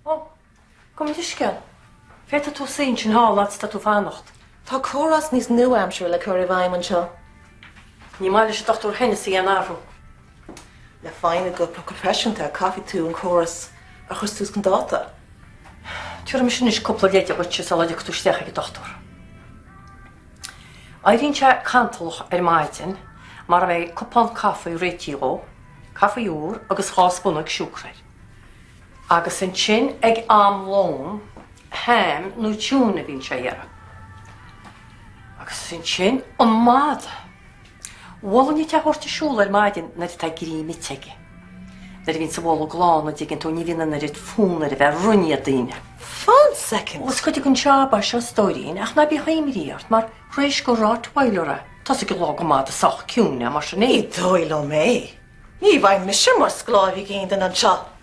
O, kom disgyn. Feta tú sy'n sy'n hálad sta tú fánacht. Tá córas níos nu amsúil le chuir bhaim an seo. Ní máile sé Dr. Hennessy an arú. Le fáinne go professionta caithfí tú an córas a chus tús gan dáta. Tuair mis sin is cúpla léite go se salaide tú steach ag Dr. Airín se cantalach maidin, mar a bheith cúpán caffaí réitió, caffaíúr agus cháspun ag siúcraid. Agus an sin ag am lón, hem nó tún a bhín se dhéara. Agus an sin an mád. Bhlan te chóirta siúla maidin na tá gríimi teige. Na bhín sa bhla gláán a dginn tú ní bhína na rit fúnar a bheith runne a daine. 1 second. Os go gon seaba se stóín ach na bí chaimiríart mar rééis go ráthhailere. Tás go lá go mád a soch ciúne mar sin Ní dóil ó mé. Ní bhaim me sin mar scláhí géan an seo.